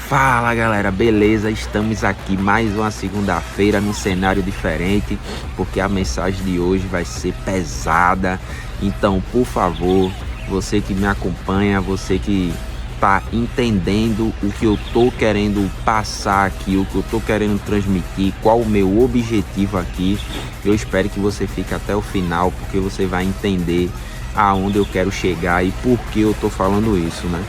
Fala galera, beleza? Estamos aqui mais uma segunda-feira num cenário diferente, porque a mensagem de hoje vai ser pesada. Então, por favor, você que me acompanha, você que tá entendendo o que eu tô querendo passar aqui, o que eu tô querendo transmitir, qual o meu objetivo aqui, eu espero que você fique até o final, porque você vai entender aonde eu quero chegar e por que eu tô falando isso, né?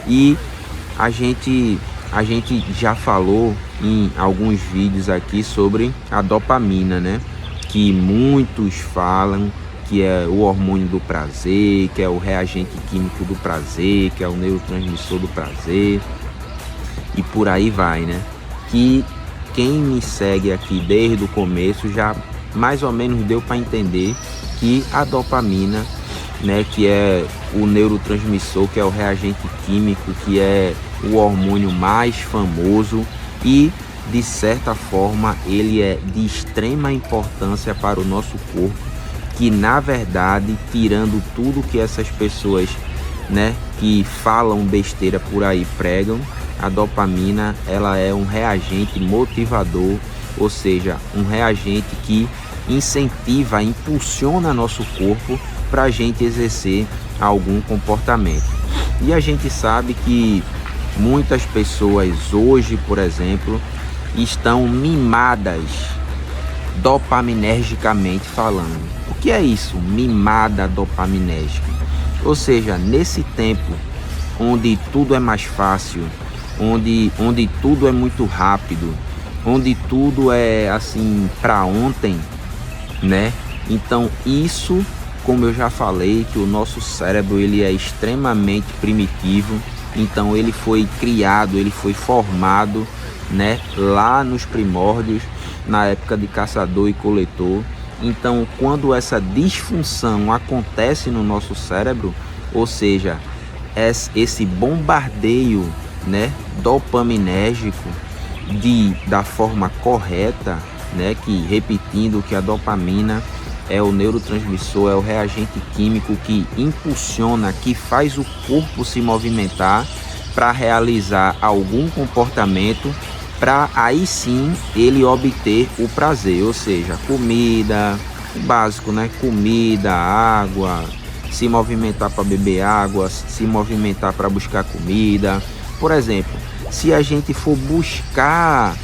E a gente já falou em alguns vídeos aqui sobre a dopamina, né? Que muitos falam que é o hormônio do prazer, que é o reagente químico do prazer, que é o neurotransmissor do prazer e por aí vai, né? Que quem me segue aqui desde o começo já mais ou menos deu para entender que a dopamina, né, que é o neurotransmissor, que é o reagente químico, que é o hormônio mais famoso e de certa forma ele é de extrema importância para o nosso corpo, que na verdade, tirando tudo que essas pessoas, né, que falam besteira por aí pregam, a dopamina ela é um reagente motivador, ou seja, um reagente que incentiva, impulsiona nosso corpo para a gente exercer algum comportamento. E a gente sabe que muitas pessoas hoje, por exemplo, estão mimadas dopaminergicamente falando. O que é isso? Mimada dopaminérgica. Ou seja, nesse tempo onde tudo é mais fácil, onde tudo é muito rápido, onde tudo é assim para ontem, né? Então isso, como eu já falei, que o nosso cérebro ele é extremamente primitivo, então ele foi criado, ele foi formado, né, lá nos primórdios, na época de caçador e coletor. Então quando essa disfunção acontece no nosso cérebro, ou seja, esse bombardeio, né, dopaminérgico da forma correta, né, que repetindo que a dopamina é o neurotransmissor, é o reagente químico que impulsiona, que faz o corpo se movimentar para realizar algum comportamento, para aí sim ele obter o prazer, ou seja, comida, o básico, né? Comida, água, se movimentar para beber água, se movimentar para buscar comida. Por exemplo, se a gente for buscar,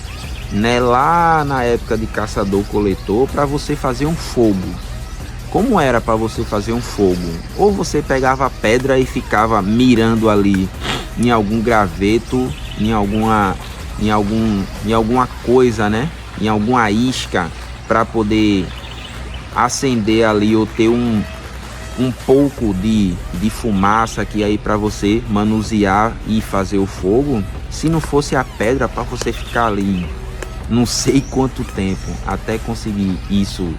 né, lá na época de caçador-coletor, para você fazer um fogo. Como era para você fazer um fogo? Ou você pegava a pedra e ficava mirando ali em algum graveto, em alguma coisa, né? Em alguma isca, para poder acender ali ou ter um pouco de fumaça que aí para você manusear e fazer o fogo. Se não fosse a pedra, para você ficar ali não sei quanto tempo até conseguir isso,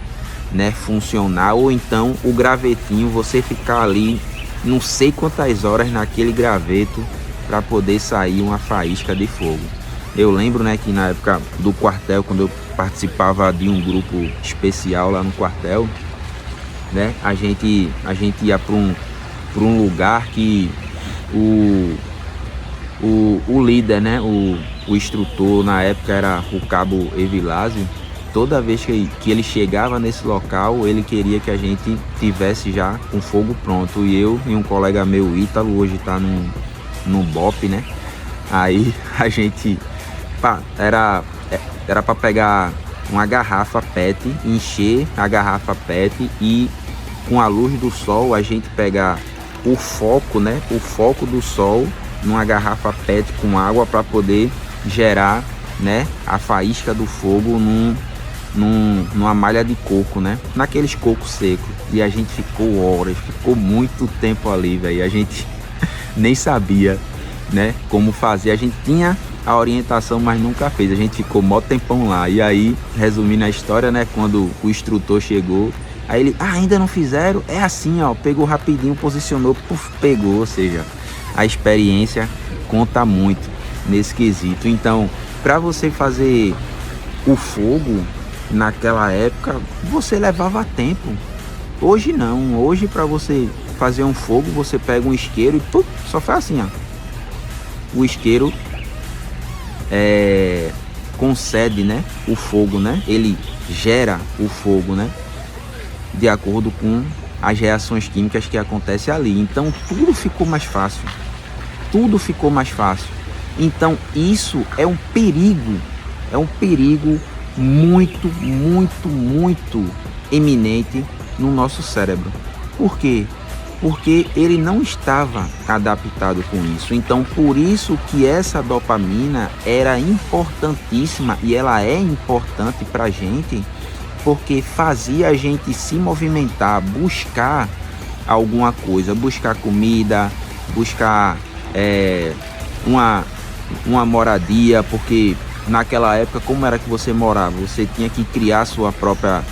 né, funcionar, ou então o gravetinho, você ficar ali não sei quantas horas naquele graveto para poder sair uma faísca de fogo. Eu lembro, né, que na época do quartel, quando eu participava de um grupo especial lá no quartel, né, a gente ia para um lugar que o líder, né, o instrutor na época era o cabo Evilásio. Toda vez que ele chegava nesse local, ele queria que a gente tivesse já com fogo pronto. E eu e um colega meu, Ítalo, hoje tá num BOP, né? Aí a gente era para pegar uma garrafa PET, encher a garrafa PET e com a luz do sol a gente pegar o foco, né? O foco do sol numa garrafa PET com água para poder gerar, né, a faísca do fogo numa malha de coco, né, naqueles cocos secos. E a gente ficou horas, ficou muito tempo ali, velho. A gente nem sabia, né, como fazer. A gente tinha a orientação, mas nunca fez. A gente ficou mó tempão lá. E aí, resumindo a história, né, quando o instrutor chegou, aí ele, ainda não fizeram? É assim, ó, pegou rapidinho, posicionou, puf, pegou. Ou seja, a experiência conta muito nesse quesito. Então, para você fazer o fogo naquela época, você levava tempo. Hoje não. Hoje, para você fazer um fogo, você pega um isqueiro e puf, só faz assim, ó. O isqueiro concede, né, o fogo, né? Ele gera o fogo, né? De acordo com as reações químicas que acontecem ali. Então tudo ficou mais fácil. Tudo ficou mais fácil. Então isso é um perigo muito, muito, muito eminente no nosso cérebro. Por quê? Porque ele não estava adaptado com isso. Então, por isso que essa dopamina era importantíssima e ela é importante para a gente, porque fazia a gente se movimentar, buscar alguma coisa, buscar comida, buscar uma moradia, porque naquela época, como era que você morava? Você tinha que criar sua própria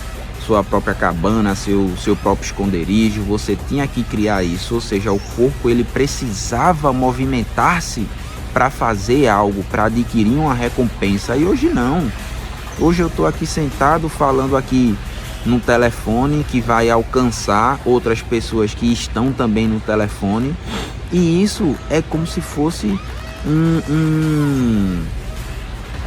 cabana, seu próprio esconderijo, você tinha que criar isso, ou seja, o corpo ele precisava movimentar-se para fazer algo, para adquirir uma recompensa. E hoje não. Hoje eu estou aqui sentado falando aqui no telefone que vai alcançar outras pessoas que estão também no telefone, e isso é como se fosse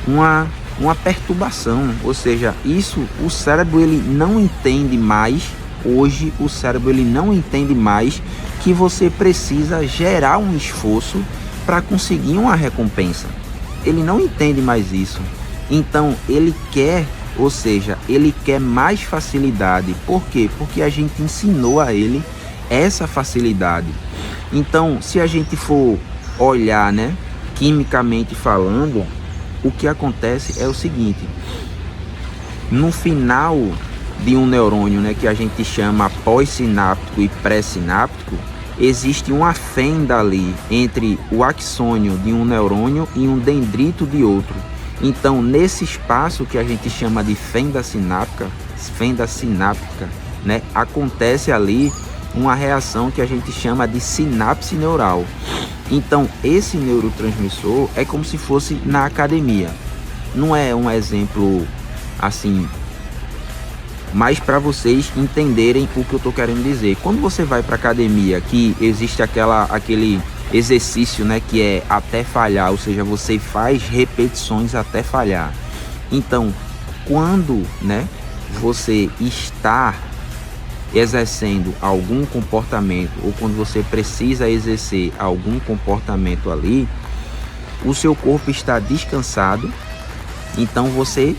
uma perturbação, ou seja, isso o cérebro ele não entende mais. Hoje o cérebro ele não entende mais que você precisa gerar um esforço para conseguir uma recompensa. Ele não entende mais isso. Então ele quer, ou seja, ele quer mais facilidade. Por quê? Porque a gente ensinou a ele essa facilidade. Então, se a gente for olhar, né, quimicamente falando, o que acontece é o seguinte: no final de um neurônio, né, que a gente chama pós-sináptico e pré-sináptico, existe uma fenda ali entre o axônio de um neurônio e um dendrito de outro. Então, nesse espaço que a gente chama de fenda sináptica, né, acontece ali uma reação que a gente chama de sinapse neural. Então, esse neurotransmissor é como se fosse na academia. Não é um exemplo assim, mas para vocês entenderem o que eu estou querendo dizer. Quando você vai para academia, que existe aquele exercício, né, que é até falhar, ou seja, você faz repetições até falhar. Então, quando, né, você está exercendo algum comportamento, ou quando você precisa exercer algum comportamento ali, o seu corpo está descansado, então você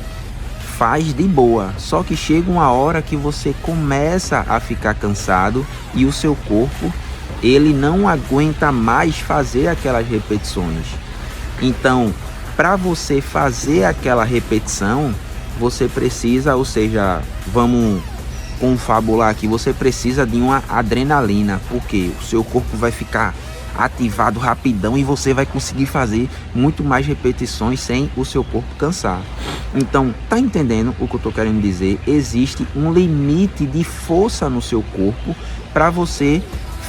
faz de boa. Só que chega uma hora que você começa a ficar cansado e o seu corpo ele não aguenta mais fazer aquelas repetições. Então, para você fazer aquela repetição, você precisa, ou seja, vamos confabular aqui, você precisa de uma adrenalina, porque o seu corpo vai ficar ativado rapidão e você vai conseguir fazer muito mais repetições sem o seu corpo cansar. Então, tá entendendo o que eu tô querendo dizer? Existe um limite de força no seu corpo para você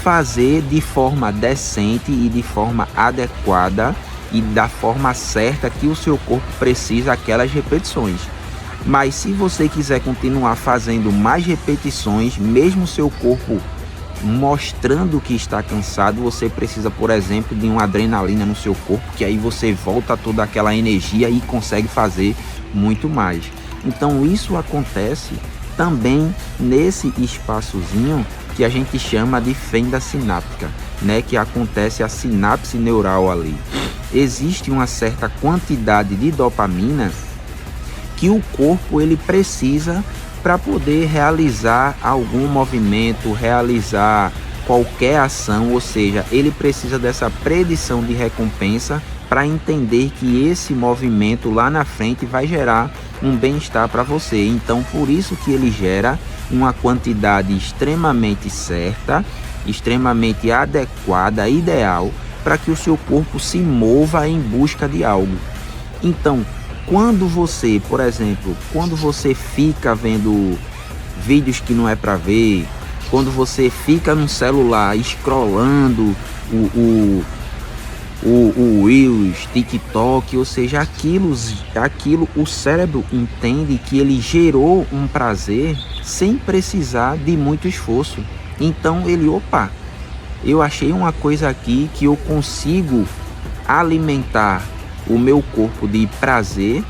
fazer de forma decente e de forma adequada e da forma certa que o seu corpo precisa aquelas repetições. Mas se você quiser continuar fazendo mais repetições, mesmo seu corpo mostrando que está cansado, você precisa, por exemplo, de uma adrenalina no seu corpo, que aí você volta toda aquela energia e consegue fazer muito mais. Então isso acontece também nesse espaçozinho que a gente chama de fenda sináptica, né, que acontece a sinapse neural ali. Existe uma certa quantidade de dopamina que o corpo ele precisa para poder realizar algum movimento, realizar qualquer ação, ou seja, ele precisa dessa predição de recompensa para entender que esse movimento lá na frente vai gerar um bem-estar para você. Então, por isso que ele gera uma quantidade extremamente certa, extremamente adequada, ideal, para que o seu corpo se mova em busca de algo. Então, quando você, por exemplo, quando você fica vendo vídeos que não é para ver, quando você fica no celular scrollando o Reels, TikTok, ou seja, aquilo o cérebro entende que ele gerou um prazer sem precisar de muito esforço. Então ele, opa, eu achei uma coisa aqui que eu consigo alimentar o meu corpo de prazer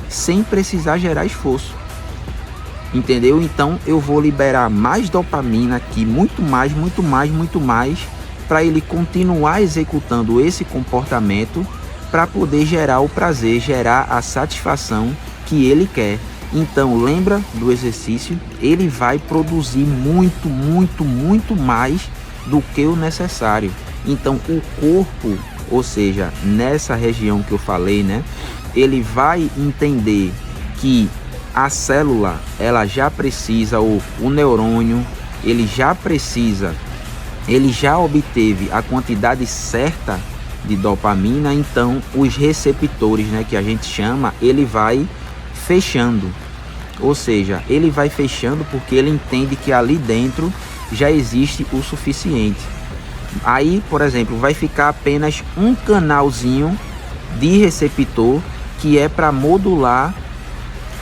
sem precisar gerar esforço. Entendeu? Então eu vou liberar mais dopamina aqui, muito mais, para ele continuar executando esse comportamento para poder gerar o prazer, gerar a satisfação que ele quer. Então lembra do exercício, ele vai produzir muito mais do que o necessário. Então o corpo, ou seja, nessa região que eu falei, né, ele vai entender que a célula, ela já precisa, ou o neurônio, ele já precisa, ele já obteve a quantidade certa de dopamina, então os receptores, né, que a gente chama, ele vai fechando. Ou seja, ele vai fechando porque ele entende que ali dentro já existe o suficiente. Aí, por exemplo, vai ficar apenas um canalzinho de receptor que é para modular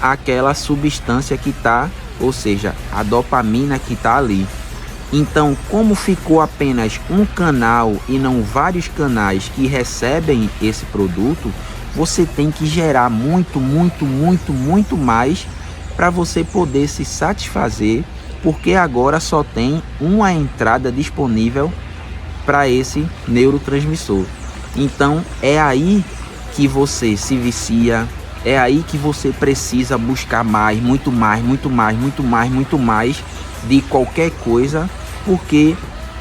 aquela substância que está, ou seja, a dopamina que está ali. Então, como ficou apenas um canal e não vários canais que recebem esse produto, você tem que gerar muito mais para você poder se satisfazer, porque agora só tem uma entrada disponível para esse neurotransmissor. Então, é aí que você se vicia, é aí que você precisa buscar mais, muito mais de qualquer coisa, porque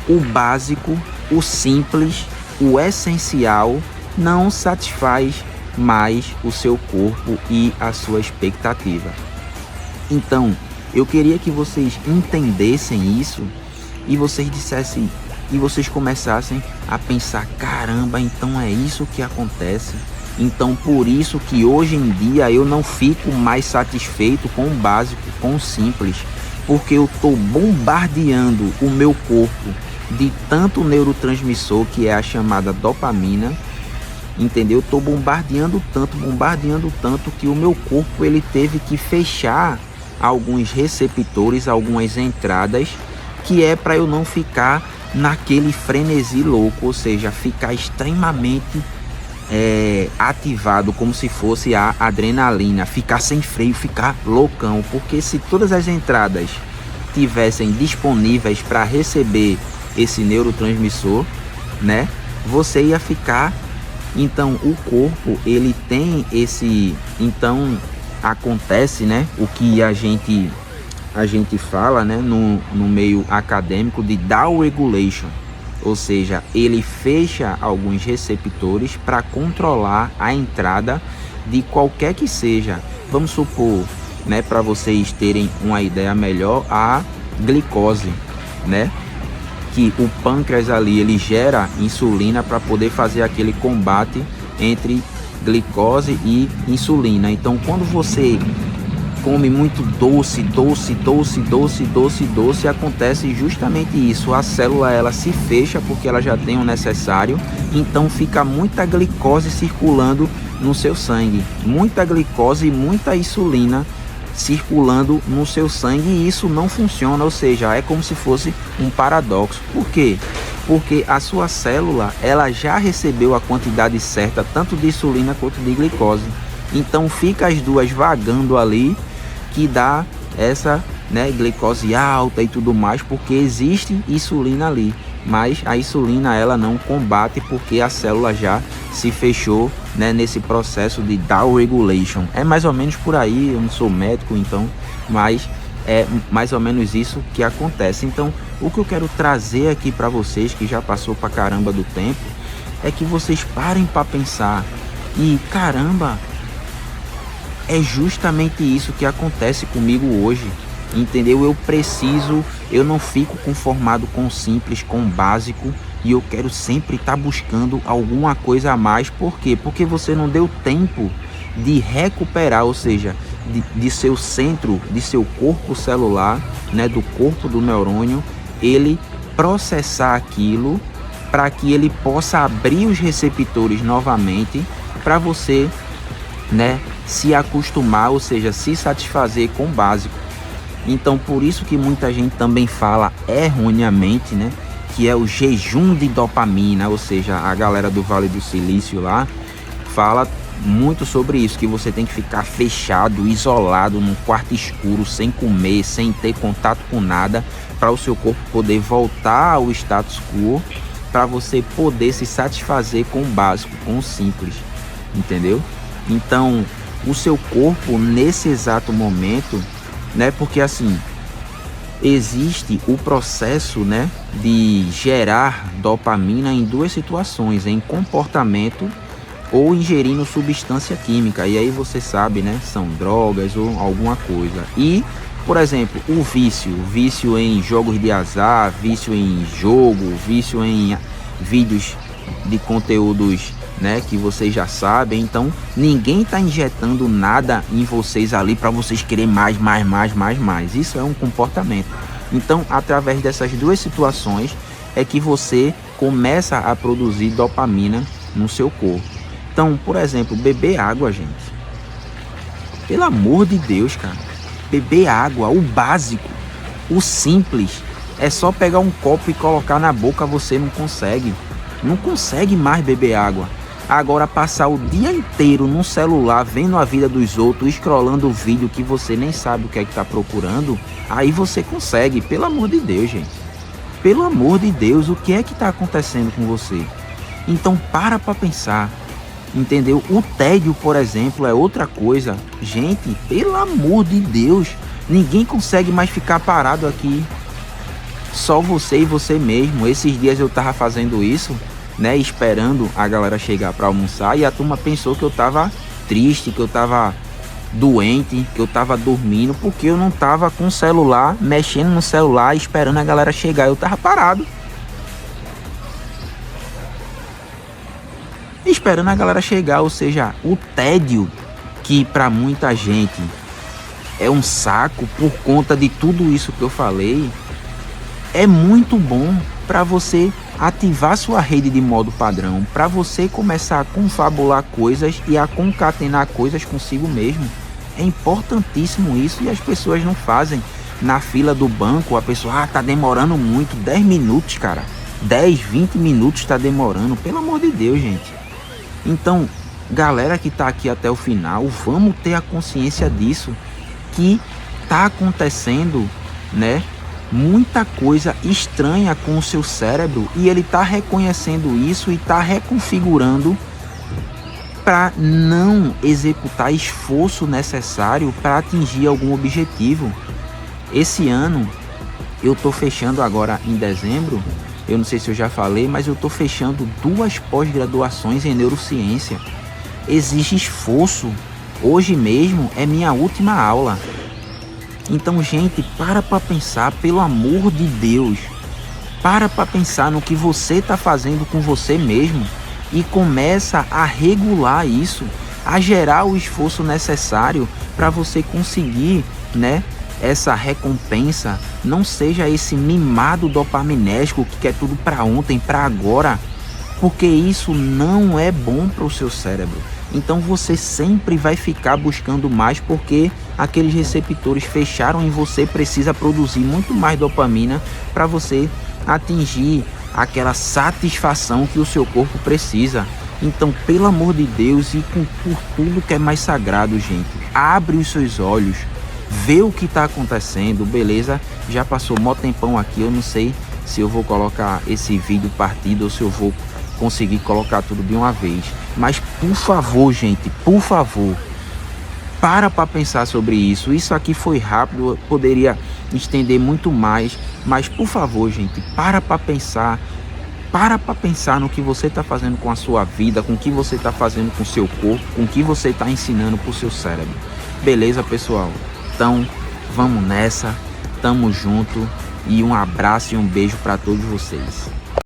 o básico, o simples, o essencial não satisfaz mais o seu corpo e a sua expectativa. Então, eu queria que vocês entendessem isso e vocês dissessem, e vocês começassem a pensar, caramba, então é isso que acontece. Então por isso que hoje em dia eu não fico mais satisfeito com o básico, com o simples, porque eu estou bombardeando o meu corpo de tanto neurotransmissor, que é a chamada dopamina, entendeu? Estou bombardeando tanto que o meu corpo ele teve que fechar alguns receptores, algumas entradas, que é para eu não ficar naquele frenesi louco, ou seja, ficar extremamente ativado, como se fosse a adrenalina, ficar sem freio, ficar loucão, porque se todas as entradas tivessem disponíveis para receber esse neurotransmissor, né, você ia ficar, então o corpo ele tem esse, então acontece, né, o que a gente fala, né, no meio acadêmico de down regulation. Ou seja, ele fecha alguns receptores para controlar a entrada de qualquer que seja. Vamos supor, né, para vocês terem uma ideia melhor, a glicose, né? Que o pâncreas ali, ele gera insulina para poder fazer aquele combate entre glicose e insulina. Então, quando você come muito doce, acontece justamente isso. A célula ela se fecha porque ela já tem o necessário, então fica muita glicose circulando no seu sangue, muita glicose e muita insulina circulando no seu sangue, e isso não funciona, ou seja, é como se fosse um paradoxo. Por quê? Porque a sua célula ela já recebeu a quantidade certa tanto de insulina quanto de glicose, então fica as duas vagando ali, que dá essa, né, glicose alta e tudo mais, porque existe insulina ali, mas a insulina ela não combate porque a célula já se fechou, né, nesse processo de down regulation. É mais ou menos por aí, eu não sou médico, então, mas é mais ou menos isso que acontece. Então, o que eu quero trazer aqui para vocês, que já passou pra caramba do tempo, é que vocês parem para pensar e caramba, é justamente isso que acontece comigo hoje, entendeu? Eu não fico conformado com o simples, com o básico, e eu quero sempre estar buscando alguma coisa a mais. Por quê? Porque você não deu tempo de recuperar, ou seja, de seu centro, de seu corpo celular, né, do corpo do neurônio, ele processar aquilo para que ele possa abrir os receptores novamente para você, né, se acostumar, ou seja, se satisfazer com o básico. Então por isso que muita gente também fala erroneamente, né, que é o jejum de dopamina, ou seja, a galera do Vale do Silício lá fala muito sobre isso, que você tem que ficar fechado, isolado, num quarto escuro, sem comer, sem ter contato com nada, para o seu corpo poder voltar ao status quo, para você poder se satisfazer com o básico, com o simples, entendeu? Então, o seu corpo nesse exato momento, né? Porque assim, existe o processo, né, de gerar dopamina em duas situações, em comportamento ou ingerindo substância química. E aí você sabe, né, são drogas ou alguma coisa. E, por exemplo, o vício em jogos de azar, vício em jogo, vício em vídeos de conteúdos, né, que vocês já sabem. Então ninguém está injetando nada em vocês ali para vocês querer mais. Isso é um comportamento. Então, através dessas duas situações é que você começa a produzir dopamina no seu corpo. Então, por exemplo, beber água, gente. Pelo amor de Deus, cara. Beber água, o básico, o simples. É só pegar um copo e colocar na boca, você não consegue. Não consegue mais beber água. Agora, passar o dia inteiro no celular, vendo a vida dos outros, scrollando o vídeo que você nem sabe o que é que está procurando, aí você consegue. Pelo amor de Deus, gente. Pelo amor de Deus, o que é que está acontecendo com você? Então, para pensar, entendeu? O tédio, por exemplo, é outra coisa. Gente, pelo amor de Deus, ninguém consegue mais ficar parado aqui. Só você e você mesmo. Esses dias eu tava fazendo isso, né, esperando a galera chegar para almoçar, e a turma pensou que eu tava triste, que eu tava doente, que eu tava dormindo, porque eu não tava com o celular, mexendo no celular, esperando a galera chegar. Eu tava parado, esperando a galera chegar. Ou seja, o tédio, que para muita gente é um saco por conta de tudo isso que eu falei, é muito bom para você ativar sua rede de modo padrão, para você começar a confabular coisas e a concatenar coisas consigo mesmo. É importantíssimo isso, e as pessoas não fazem. Na fila do banco, a pessoa, tá demorando muito, 10 minutos, cara. 10, 20 minutos tá demorando, pelo amor de Deus, gente. Então, galera que tá aqui até o final, vamos ter a consciência disso, que tá acontecendo, né, muita coisa estranha com o seu cérebro, e ele está reconhecendo isso e está reconfigurando para não executar esforço necessário para atingir algum objetivo. Esse ano eu estou fechando agora em dezembro, eu não sei se eu já falei, mas eu estou fechando 2 pós-graduações em neurociência. Exige esforço. Hoje mesmo é minha última aula. Então, gente, para pensar, pelo amor de Deus. Para pensar no que você está fazendo com você mesmo e começa a regular isso, a gerar o esforço necessário para você conseguir, né, essa recompensa. Não seja esse mimado dopaminérgico que quer tudo para ontem, para agora, porque isso não é bom para o seu cérebro. Então você sempre vai ficar buscando mais, porque aqueles receptores fecharam e você precisa produzir muito mais dopamina para você atingir aquela satisfação que o seu corpo precisa. Então, pelo amor de Deus, e por tudo que é mais sagrado, gente, abre os seus olhos, vê o que está acontecendo, beleza? Já passou mó tempão aqui, eu não sei se eu vou colocar esse vídeo partido ou se eu vou conseguir colocar tudo de uma vez. Mas por favor, gente, por favor, para pensar sobre isso. Isso aqui foi rápido, eu poderia estender muito mais, mas por favor, gente, para pensar. Para pensar no que você está fazendo com a sua vida, com o que você está fazendo com o seu corpo, com o que você está ensinando para o seu cérebro. Beleza, pessoal? Então, vamos nessa, tamo junto, e um abraço e um beijo para todos vocês.